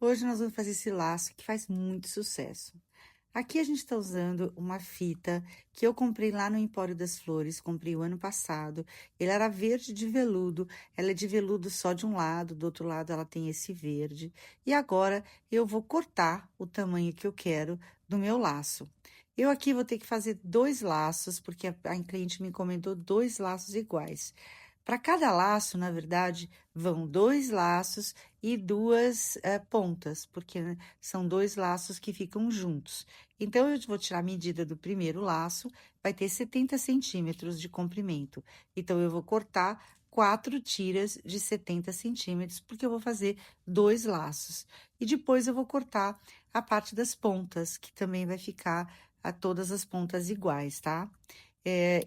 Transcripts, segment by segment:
Hoje nós vamos fazer esse laço que faz muito sucesso. Aqui a gente está usando uma fita que eu comprei lá no Empório das Flores, comprei o ano passado. Ele era verde de veludo, ela é de veludo só de um lado, do outro lado ela tem esse verde. E agora eu vou cortar o tamanho que eu quero do meu laço. Eu aqui vou ter que fazer 2 laços, porque a cliente me encomendou 2 laços iguais. Para cada laço, na verdade, vão 2 laços e 2 pontas, porque, né, são 2 laços que ficam juntos. Então, eu vou tirar a medida do primeiro laço, vai ter 70 centímetros de comprimento. Então, eu vou cortar 4 tiras de 70 centímetros, porque eu vou fazer 2 laços. E depois eu vou cortar a parte das pontas, que também vai ficar a todas as pontas iguais, tá?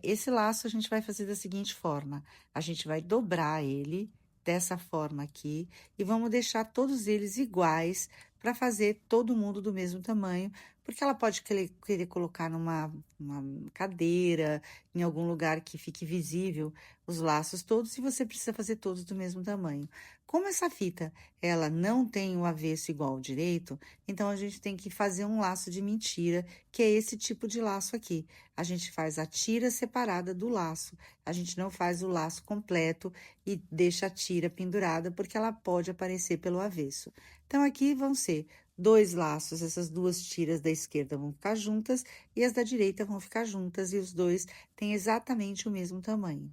Esse laço a gente vai fazer da seguinte forma: a gente vai dobrar ele dessa forma aqui e vamos deixar todos eles iguais para fazer todo mundo do mesmo tamanho, porque ela pode querer colocar uma cadeira, em algum lugar que fique visível os laços todos, e você precisa fazer todos do mesmo tamanho. Como essa fita, ela não tem o avesso igual ao direito, então a gente tem que fazer um laço de mentira, que é esse tipo de laço aqui. A gente faz a tira separada do laço. A gente não faz o laço completo e deixa a tira pendurada, porque ela pode aparecer pelo avesso. Então, aqui vão ser 2 laços, essas 2 tiras da esquerda vão ficar juntas e as da direita vão ficar juntas, e os 2 têm exatamente o mesmo tamanho.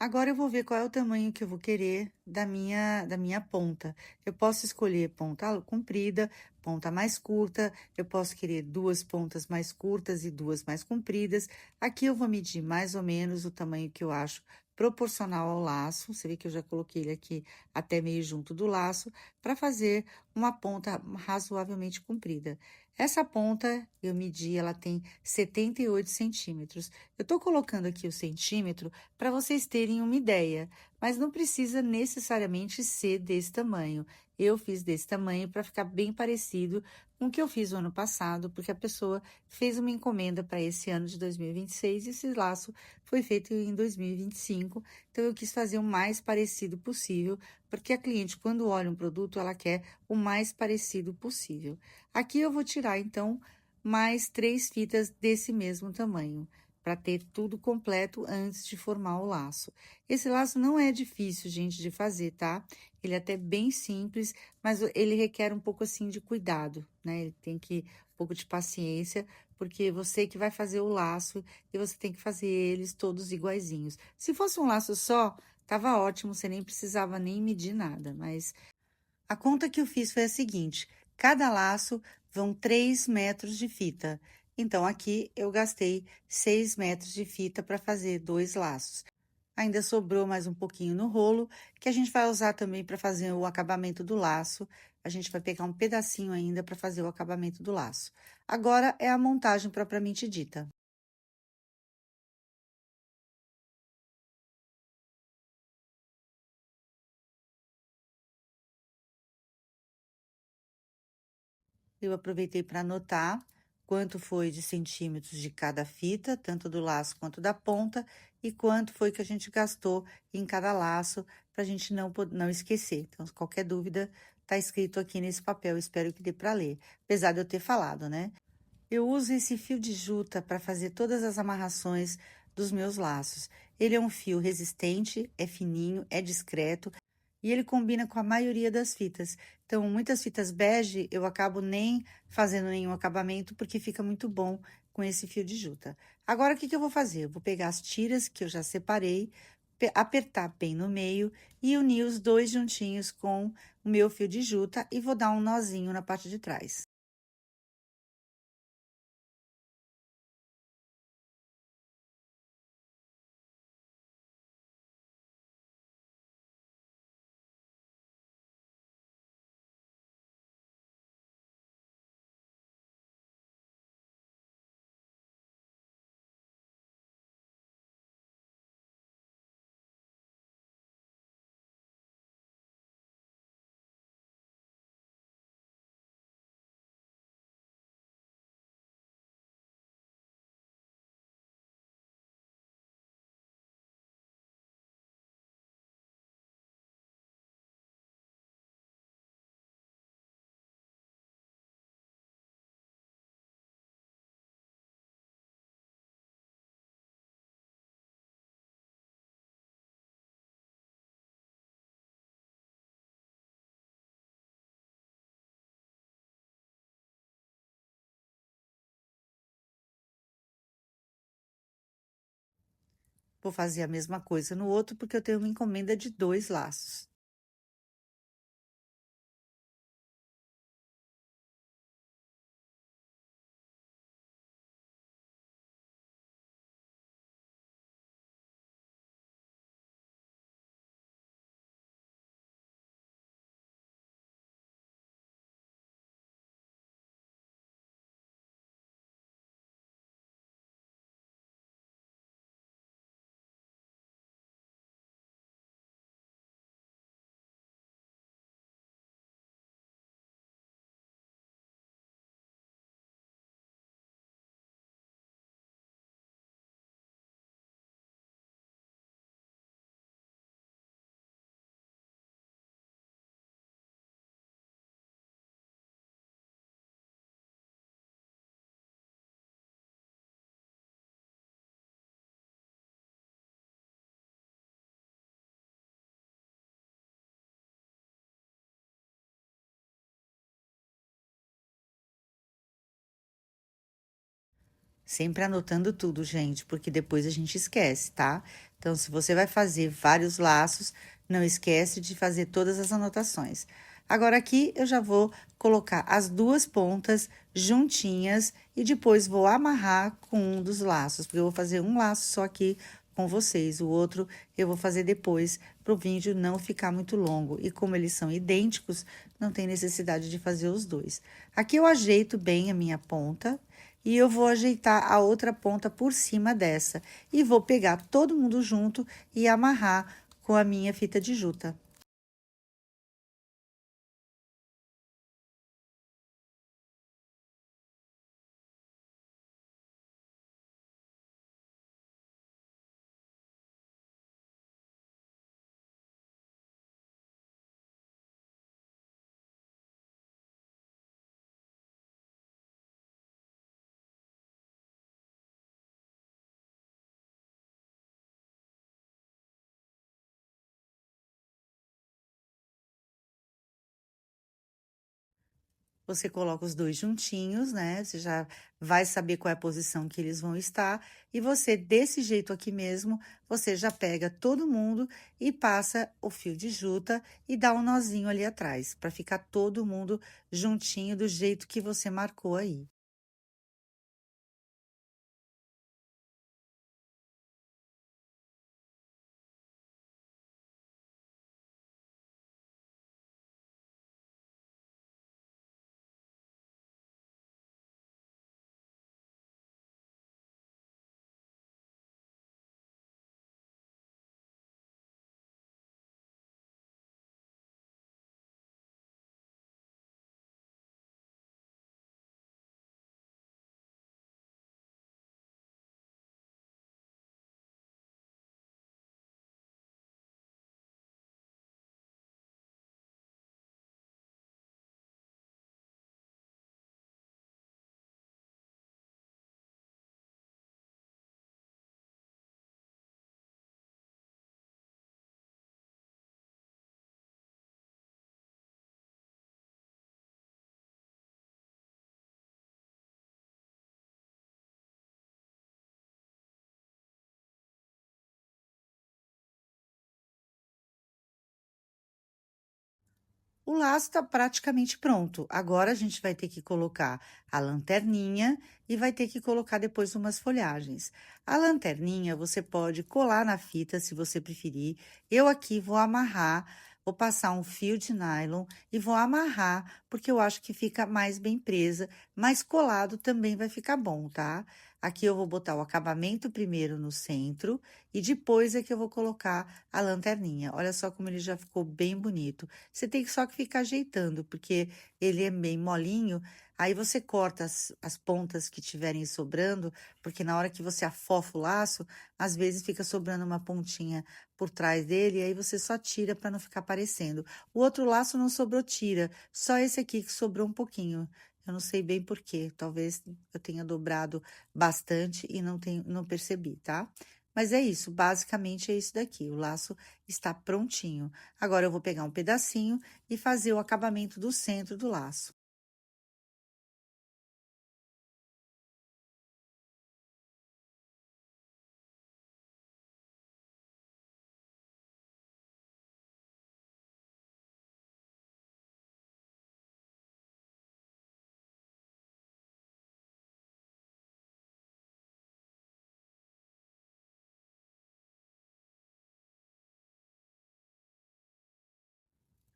Agora eu vou ver qual é o tamanho que eu vou querer da minha ponta. Eu posso escolher ponta comprida, ponta mais curta, eu posso querer 2 pontas mais curtas e 2 mais compridas. Aqui eu vou medir mais ou menos o tamanho que eu acho proporcional ao laço. Você vê que eu já coloquei ele aqui até meio junto do laço, para fazer uma ponta razoavelmente comprida. Essa ponta eu medi, ela tem 78 centímetros. Eu tô colocando aqui o centímetro para vocês terem uma ideia, mas não precisa necessariamente ser desse tamanho. Eu fiz desse tamanho para ficar bem parecido com o que eu fiz o ano passado, porque a pessoa fez uma encomenda para esse ano de 2026 e esse laço foi feito em 2025. Então eu quis fazer o mais parecido possível, porque a cliente, quando olha um produto, ela quer o mais parecido possível. Aqui eu vou tirar então mais 3 fitas desse mesmo tamanho, para ter tudo completo antes de formar o laço. Esse laço não é difícil, gente, de fazer, tá? Ele é até bem simples, mas ele requer um pouco assim de cuidado, né? Ele tem que um pouco de paciência, porque você que vai fazer o laço e você tem que fazer eles todos iguaizinhos. Se fosse um laço só, tava ótimo, você nem precisava nem medir nada, mas a conta que eu fiz foi a seguinte: cada laço vão 3 metros de fita. Então, aqui eu gastei 6 metros de fita para fazer 2 laços. Ainda sobrou mais um pouquinho no rolo, que a gente vai usar também para fazer o acabamento do laço. A gente vai pegar um pedacinho ainda para fazer o acabamento do laço. Agora é a montagem propriamente dita. Eu aproveitei para anotar quanto foi de centímetros de cada fita, tanto do laço quanto da ponta, e quanto foi que a gente gastou em cada laço, para a gente não esquecer. Então, qualquer dúvida, tá escrito aqui nesse papel, espero que dê para ler, apesar de eu ter falado, né? Eu uso esse fio de juta para fazer todas as amarrações dos meus laços. Ele é um fio resistente, é fininho, é discreto e ele combina com a maioria das fitas. Então, muitas fitas bege eu acabo nem fazendo nenhum acabamento porque fica muito bom com esse fio de juta. Agora, o que eu vou fazer? Eu vou pegar as tiras que eu já separei, apertar bem no meio e unir os dois juntinhos com o meu fio de juta e vou dar um nozinho na parte de trás. vou fazer a mesma coisa no outro, porque eu tenho uma encomenda de 2 laços. Sempre anotando tudo, gente, porque depois a gente esquece, tá? Então, se você vai fazer vários laços, não esquece de fazer todas as anotações. Agora, aqui eu já vou colocar as duas pontas juntinhas e depois vou amarrar com um dos laços, porque eu vou fazer um laço só aqui com vocês, o outro eu vou fazer depois, para o vídeo não ficar muito longo. E como eles são idênticos, não tem necessidade de fazer os dois. Aqui eu ajeito bem a minha ponta e eu vou ajeitar a outra ponta por cima dessa. E vou pegar todo mundo junto e amarrar com a minha fita de juta. Você coloca os 2 juntinhos, né, você já vai saber qual é a posição que eles vão estar, e você, desse jeito aqui mesmo, você já pega todo mundo e passa o fio de juta e dá um nozinho ali atrás, para ficar todo mundo juntinho do jeito que você marcou aí. O laço está praticamente pronto. Agora a gente vai ter que colocar a lanterninha e vai ter que colocar depois umas folhagens. A lanterninha você pode colar na fita se você preferir. Eu aqui vou amarrar, vou passar um fio de nylon e vou amarrar, porque eu acho que fica mais bem presa, mas colado também vai ficar bom, tá? Aqui eu vou botar o acabamento primeiro no centro e depois é que eu vou colocar a lanterninha. Olha só como ele já ficou bem bonito. Você tem que só que ficar ajeitando, porque ele é bem molinho, aí você corta as pontas que tiverem sobrando, porque na hora que você afofa o laço, às vezes fica sobrando uma pontinha por trás dele, e aí você só tira para não ficar aparecendo. O outro laço não sobrou tira, só esse aqui que sobrou um pouquinho. Eu não sei bem por quê, talvez eu tenha dobrado bastante e não percebi, tá? Mas é isso, basicamente é isso daqui, o laço está prontinho. Agora eu vou pegar um pedacinho e fazer o acabamento do centro do laço.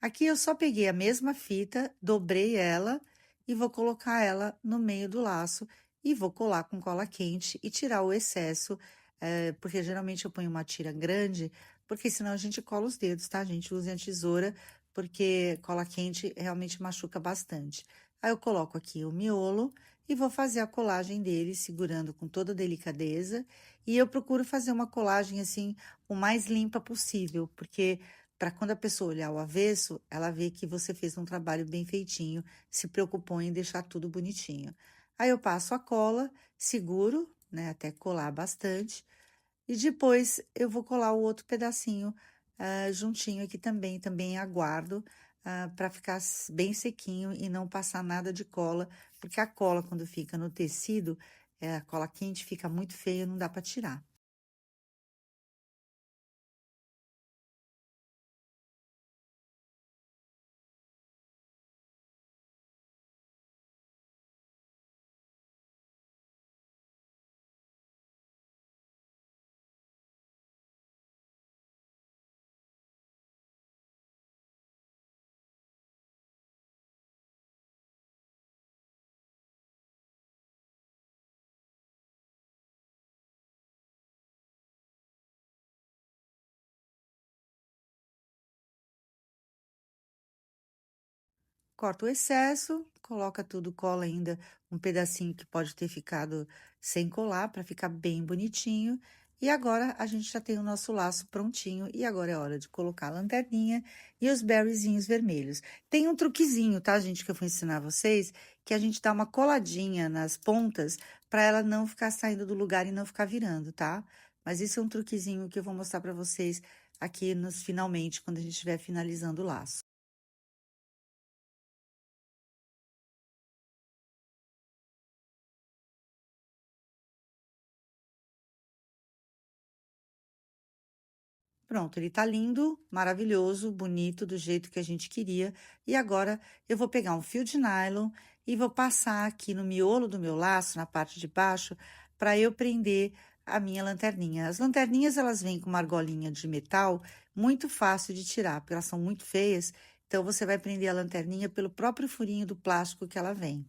Aqui eu só peguei a mesma fita, dobrei ela e vou colocar ela no meio do laço e vou colar com cola quente e tirar o excesso, porque geralmente eu ponho uma tira grande, porque senão a gente cola os dedos, tá, gente? Use a tesoura, porque cola quente realmente machuca bastante. Aí eu coloco aqui o miolo e vou fazer a colagem dele, segurando com toda delicadeza. E eu procuro fazer uma colagem assim, o mais limpa possível, porque para quando a pessoa olhar o avesso, ela vê que você fez um trabalho bem feitinho, se preocupou em deixar tudo bonitinho. Aí eu passo a cola, seguro, né, até colar bastante, e depois eu vou colar o outro pedacinho juntinho aqui também, também aguardo para ficar bem sequinho e não passar nada de cola, porque a cola quando fica no tecido, a cola quente fica muito feia, não dá para tirar. Corta o excesso, coloca tudo, cola ainda um pedacinho que pode ter ficado sem colar para ficar bem bonitinho. E agora a gente já tem o nosso laço prontinho e agora é hora de colocar a lanterninha e os berryzinhos vermelhos. Tem um truquezinho, tá, gente, que eu vou ensinar vocês, que a gente dá uma coladinha nas pontas para ela não ficar saindo do lugar e não ficar virando, tá? Mas isso é um truquezinho que eu vou mostrar para vocês aqui nos finalmente, quando a gente estiver finalizando o laço. Pronto, ele tá lindo, maravilhoso, bonito, do jeito que a gente queria. E agora eu vou pegar um fio de nylon e vou passar aqui no miolo do meu laço, na parte de baixo, para eu prender a minha lanterninha. As lanterninhas, elas vêm com uma argolinha de metal muito fácil de tirar, porque elas são muito feias. Então, você vai prender a lanterninha pelo próprio furinho do plástico que ela vem.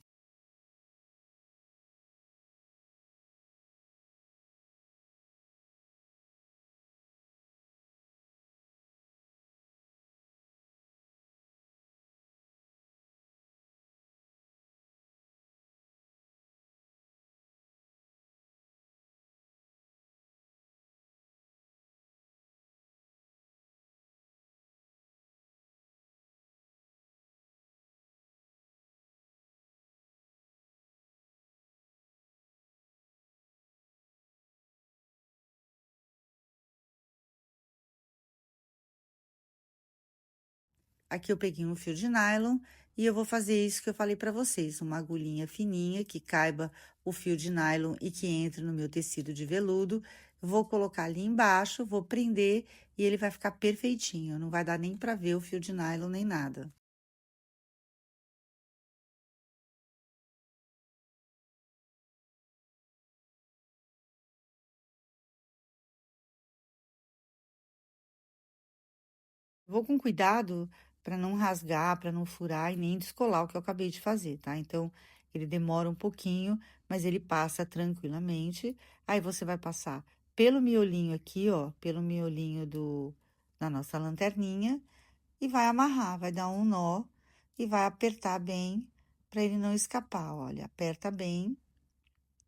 Aqui eu peguei um fio de nylon e eu vou fazer isso que eu falei para vocês, uma agulhinha fininha que caiba o fio de nylon e que entre no meu tecido de veludo. Vou colocar ali embaixo, vou prender e ele vai ficar perfeitinho, não vai dar nem para ver o fio de nylon nem nada. Vou com cuidado para não rasgar, para não furar e nem descolar o que eu acabei de fazer, tá? Então, ele demora um pouquinho, mas ele passa tranquilamente. Aí você vai passar pelo miolinho aqui, ó, pelo miolinho da nossa lanterninha e vai amarrar, vai dar um nó e vai apertar bem para ele não escapar, olha, aperta bem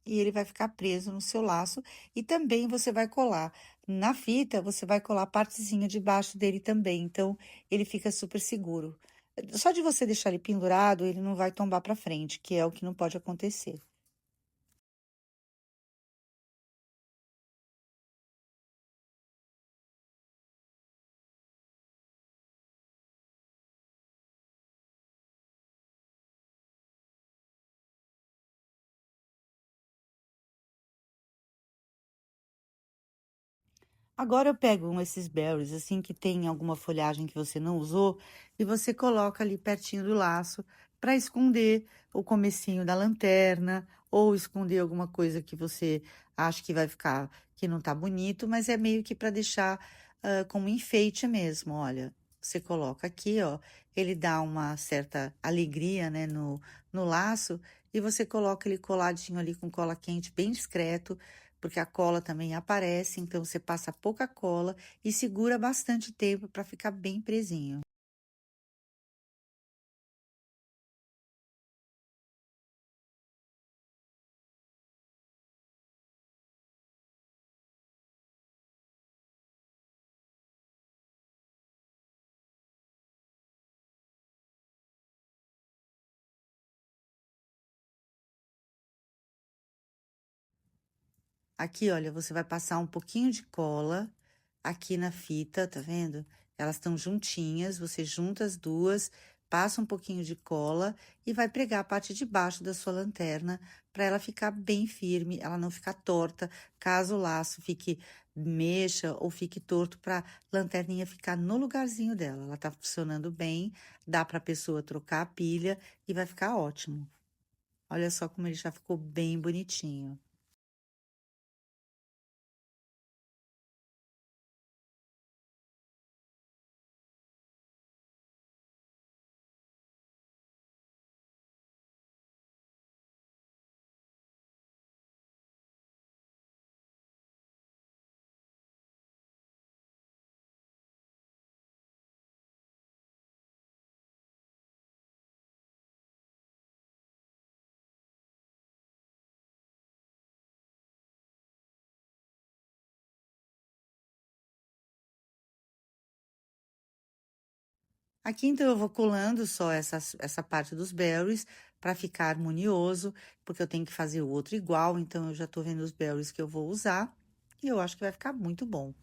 e ele vai ficar preso no seu laço. E também você vai colar na fita, você vai colar a partezinha de baixo dele também, então ele fica super seguro. Só de você deixar ele pendurado, ele não vai tombar para frente, que é o que não pode acontecer. Agora eu pego esses berries, assim, que tem alguma folhagem que você não usou, e você coloca ali pertinho do laço para esconder o comecinho da lanterna, ou esconder alguma coisa que você acha que vai ficar, que não tá bonito, mas é meio que para deixar como enfeite mesmo, olha. Você coloca aqui, ó, ele dá uma certa alegria, né, no laço, e você coloca ele coladinho ali com cola quente, bem discreto, porque a cola também aparece, então você passa pouca cola e segura bastante tempo para ficar bem presinho. Aqui, olha, você vai passar um pouquinho de cola aqui na fita, tá vendo? Elas estão juntinhas, você junta as duas, passa um pouquinho de cola e vai pregar a parte de baixo da sua lanterna para ela ficar bem firme, ela não ficar torta, caso o laço fique mexa ou fique torto para lanterninha ficar no lugarzinho dela. Ela tá funcionando bem, dá para a pessoa trocar a pilha e vai ficar ótimo. Olha só como ele já ficou bem bonitinho. Aqui, então, eu vou colando só essa parte dos berries para ficar harmonioso, porque eu tenho que fazer o outro igual, então eu já tô vendo os berries que eu vou usar, e eu acho que vai ficar muito bom.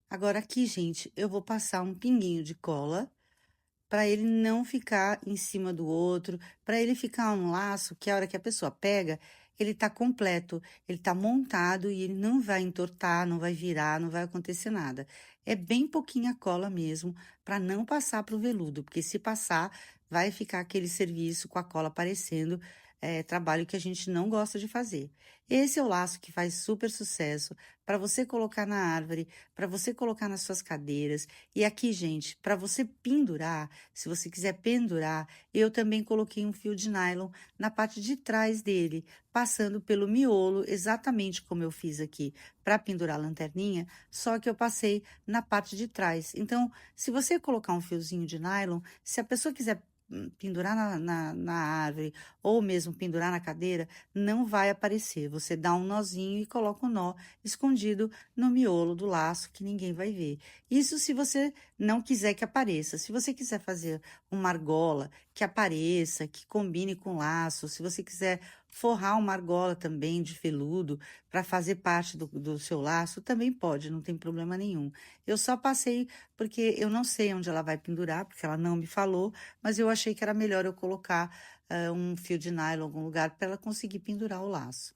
Agora aqui, gente, eu vou passar um pinguinho de cola para ele não ficar em cima do outro, para ele ficar um laço que a hora que a pessoa pega, ele tá completo, ele tá montado e ele não vai entortar, não vai virar, não vai acontecer nada. É bem pouquinha cola mesmo, para não passar para o veludo, porque se passar, vai ficar aquele serviço com a cola aparecendo, trabalho que a gente não gosta de fazer. Esse é o laço que faz super sucesso para você colocar na árvore, para você colocar nas suas cadeiras. E aqui, gente, para você pendurar, se você quiser pendurar, eu também coloquei um fio de nylon na parte de trás dele, passando pelo miolo, exatamente como eu fiz aqui para pendurar a lanterninha, só que eu passei na parte de trás. Então, se você colocar um fiozinho de nylon, se a pessoa quiser pendurar na árvore ou mesmo pendurar na cadeira, não vai aparecer. Você dá um nozinho e coloca o nó escondido no miolo do laço que ninguém vai ver. Isso se você não quiser que apareça. Se você quiser fazer uma argola que apareça, que combine com o laço, se você quiser forrar uma argola também de veludo para fazer parte do seu laço, também pode, não tem problema nenhum. Eu só passei porque eu não sei onde ela vai pendurar, porque ela não me falou, mas eu achei que era melhor eu colocar um fio de nylon em algum lugar para ela conseguir pendurar o laço.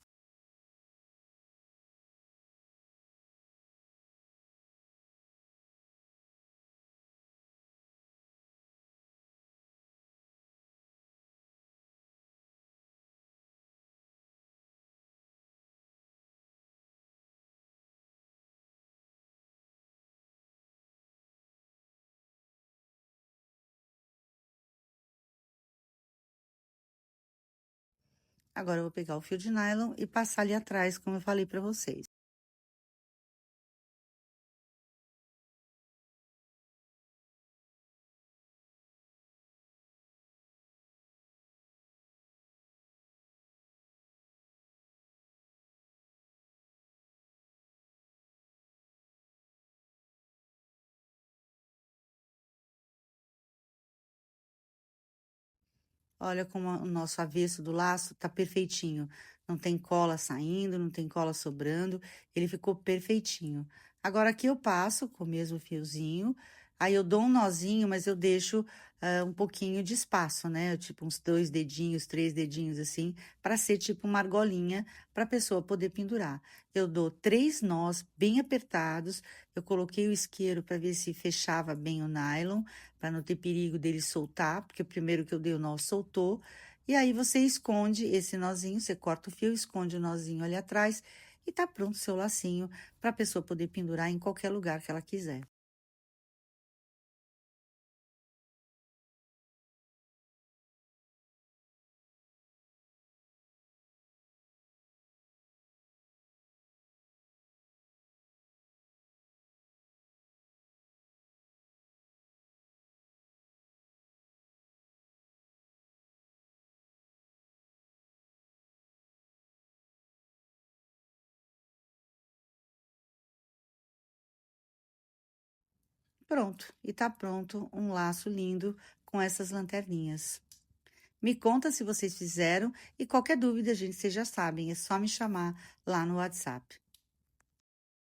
Agora eu vou pegar o fio de nylon e passar ali atrás, como eu falei para vocês. Olha como o nosso avesso do laço tá perfeitinho. Não tem cola saindo, não tem cola sobrando, ele ficou perfeitinho. Agora aqui eu passo com o mesmo fiozinho, aí eu dou um nozinho, mas eu deixo, um pouquinho de espaço, né, tipo uns 2 dedinhos, 3 dedinhos, assim, para ser tipo uma argolinha para a pessoa poder pendurar. Eu dou 3 nós bem apertados, eu coloquei o isqueiro para ver se fechava bem o nylon, para não ter perigo dele soltar, porque o primeiro que eu dei o nó soltou. E aí você esconde esse nozinho, você corta o fio, esconde o nozinho ali atrás e tá pronto o seu lacinho para a pessoa poder pendurar em qualquer lugar que ela quiser. Pronto, e tá pronto um laço lindo com essas lanterninhas. Me conta se vocês fizeram e qualquer dúvida, gente, vocês já sabem, é só me chamar lá no WhatsApp.